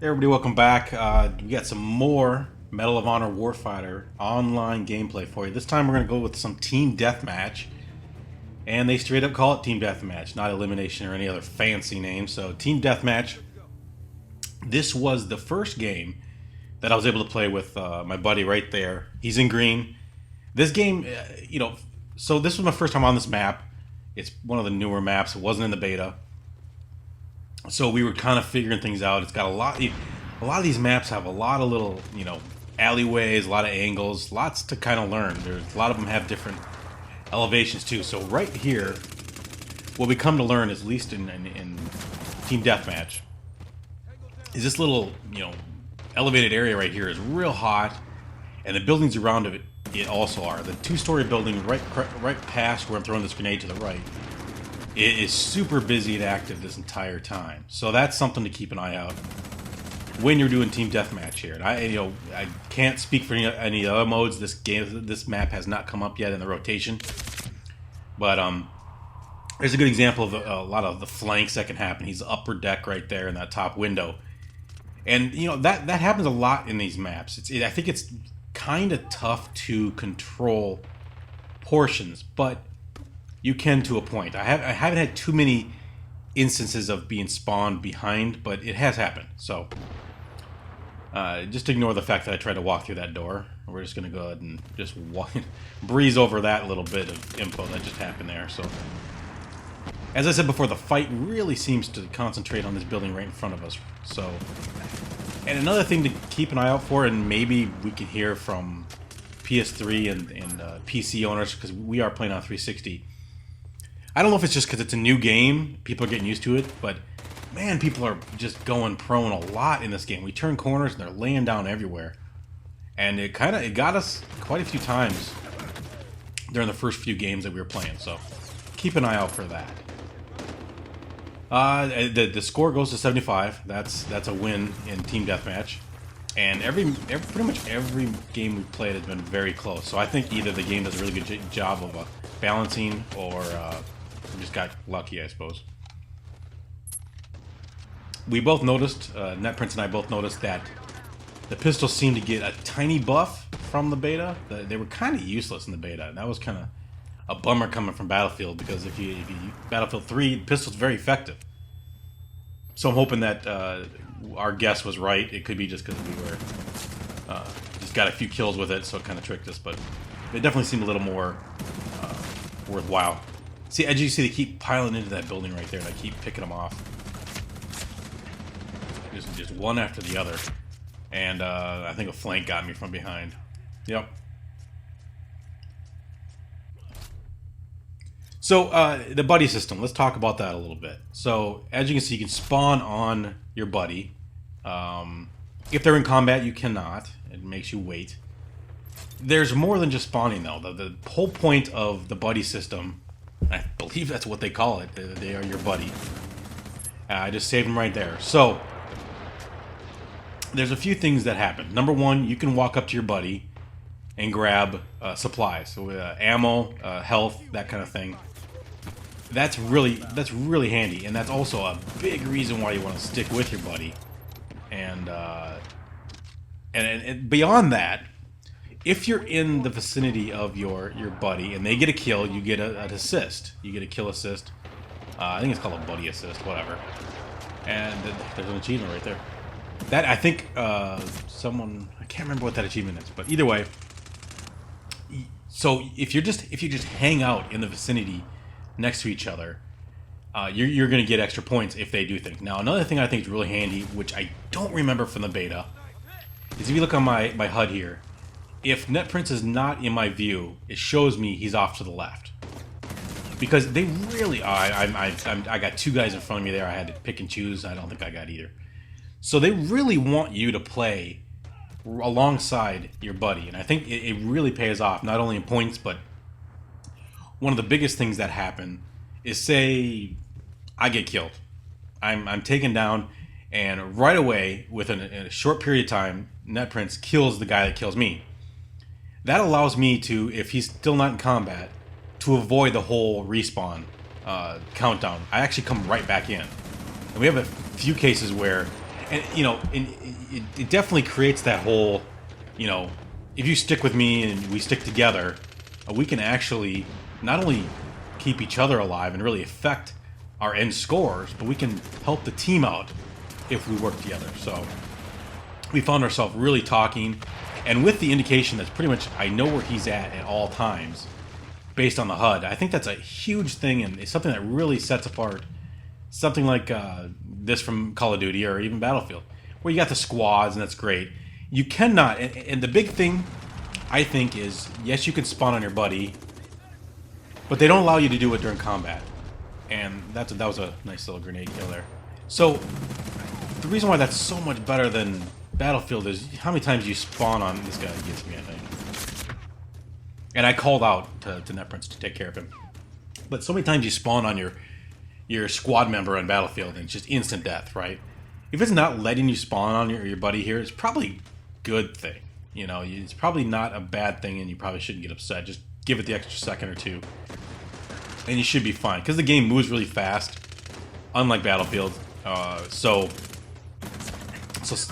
Hey everybody, welcome back. We got some more Medal of Honor Warfighter online gameplay for you. This time we're going to go with some Team Deathmatch. And they straight up call it Team Deathmatch, not Elimination or any other fancy name. So Team Deathmatch. This was the first game that I was able to play with my buddy right there. He's in green. This game, so this was my first time on this map. It's one of the newer maps. It wasn't in the beta. So we were kind of figuring things out. It's got a lot of these maps have a lot of little, alleyways, a lot of angles, lots to kind of learn. There's a lot of them have different elevations too. So right here, what we come to learn, at least in Team Deathmatch, is this little, elevated area right here is real hot, and the buildings around it also are. The two-story building right past where I'm throwing this grenade to the right, it is super busy and active this entire time. So that's something to keep an eye out when you're doing Team Deathmatch here. And I can't speak for any other modes. This map has not come up yet in the rotation. But there's a good example of a lot of the flanks that can happen. He's upper deck right there in that top window. And that happens a lot in these maps. I think it's kind of tough to control portions, but you can to a point. I haven't had too many instances of being spawned behind, but it has happened. So just ignore the fact that I tried to walk through that door. We're just going to go ahead and just breeze over that little bit of info that just happened there. So, as I said before, the fight really seems to concentrate on this building right in front of us. So, and another thing to keep an eye out for, and maybe we can hear from PS3 and PC owners, because we are playing on 360. I don't know if it's just because it's a new game, people are getting used to it, but man, people are just going prone a lot in this game. We turn corners and they're laying down everywhere. And it got us quite a few times during the first few games that we were playing, so keep an eye out for that. The score goes to 75. That's a win in Team Deathmatch. And pretty much every game we've played has been very close. So I think either the game does a really good job of balancing, or we just got lucky, I suppose. We both noticed, NetPrince and I both noticed that the pistols seemed to get a tiny buff from the beta. They were kind of useless in the beta, and that was kind of a bummer coming from Battlefield, because if you Battlefield 3, the pistol's very effective. So I'm hoping that our guess was right. It could be just because we were just got a few kills with it, so it kind of tricked us. But it definitely seemed a little more worthwhile. See, as you see, they keep piling into that building right there, and I keep picking them off. Just one after the other. And I think a flank got me from behind. Yep. So, the buddy system. Let's talk about that a little bit. So, as you can see, you can spawn on your buddy. If they're in combat, you cannot. It makes you wait. There's more than just spawning, though. The whole point of the buddy system, I believe that's what they call it. They are your buddy. I just saved them right there. So, there's a few things that happen. Number one, you can walk up to your buddy and grab supplies. So, ammo, health, that kind of thing. That's really handy, and that's also a big reason why you want to stick with your buddy. And beyond that, if you're in the vicinity of your buddy and they get a kill, you get an assist. You get a kill assist. I think it's called a buddy assist, whatever. And there's an achievement right there. That, I think, I can't remember what that achievement is, but either way. So if you just hang out in the vicinity next to each other, you're going to get extra points if they do things. Now, another thing I think is really handy, which I don't remember from the beta, is if you look on my HUD here, if NetPrince is not in my view, it shows me he's off to the left. Because they really are. I got two guys in front of me there. I had to pick and choose. I don't think I got either. So they really want you to play alongside your buddy, and I think it really pays off, not only in points, but one of the biggest things that happen is, say I get killed, I'm taken down, and right away, within a short period of time, NetPrince kills the guy that kills me. That allows me to, if he's still not in combat, to avoid the whole respawn countdown. I actually come right back in, and we have a few cases where And it definitely creates that whole, if you stick with me and we stick together, we can actually not only keep each other alive and really affect our end scores, but we can help the team out if we work together. So we found ourselves really talking, and with the indication that's pretty much I know where he's at all times based on the HUD. I think that's a huge thing, and it's something that really sets apart something like this from Call of Duty or even Battlefield, where you got the squads, and that's great. You cannot, and the big thing, I think, is yes, you can spawn on your buddy, but they don't allow you to do it during combat. And that was a nice little grenade kill there. So the reason why that's so much better than Battlefield is how many times you spawn on this guy gets me, I think. And I called out to NetPrince to take care of him. But so many times you spawn on your squad member on Battlefield and it's just instant death, right? If it's not letting you spawn on your buddy here, it's probably a good thing. It's probably not a bad thing, and you probably shouldn't get upset. Just give it the extra second or two, and you should be fine, because the game moves really fast, unlike Battlefield. So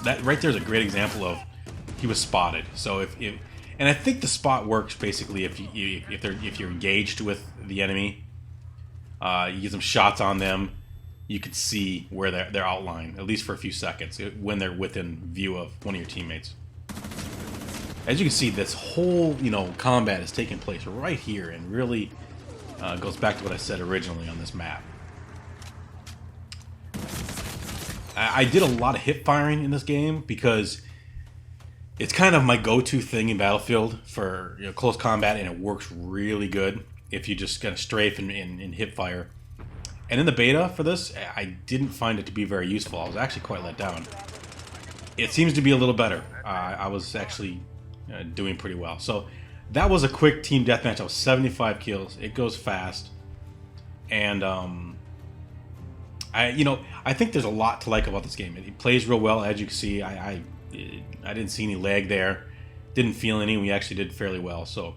that right there is a great example of he was spotted. So and I think the spot works basically if you're engaged with the enemy, you get some shots on them, you can see where they're outlined, at least for a few seconds, when they're within view of one of your teammates. As you can see, this whole combat is taking place right here, and really goes back to what I said originally on this map. I did a lot of hip firing in this game because it's kind of my go-to thing in Battlefield for close combat, and it works really good if you just kind of strafe and hip fire. And in the beta for this, I didn't find it to be very useful. I was actually quite let down. It seems to be a little better. I was actually doing pretty well. So that was a quick team deathmatch. I was 75 kills. It goes fast, and I think there's a lot to like about this game. It plays real well, as you can see. I didn't see any lag there, didn't feel any. We actually did fairly well. So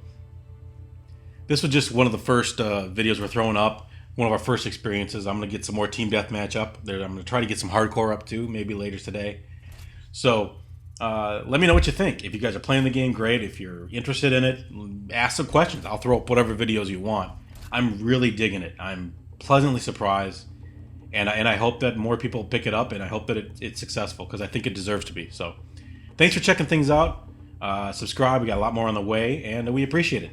this was just one of the first videos we're throwing up. One of our first experiences. I'm gonna get some more team deathmatch up there. I'm gonna try to get some hardcore up too, maybe later today. So let me know what you think. If you guys are playing the game, great. If you're interested in it, ask some questions. I'll throw up whatever videos you want. I'm really digging it. I'm pleasantly surprised, and I hope that more people pick it up, and I hope that it's successful, because I think it deserves to be. So thanks for checking things out. Subscribe. We got a lot more on the way, and we appreciate it.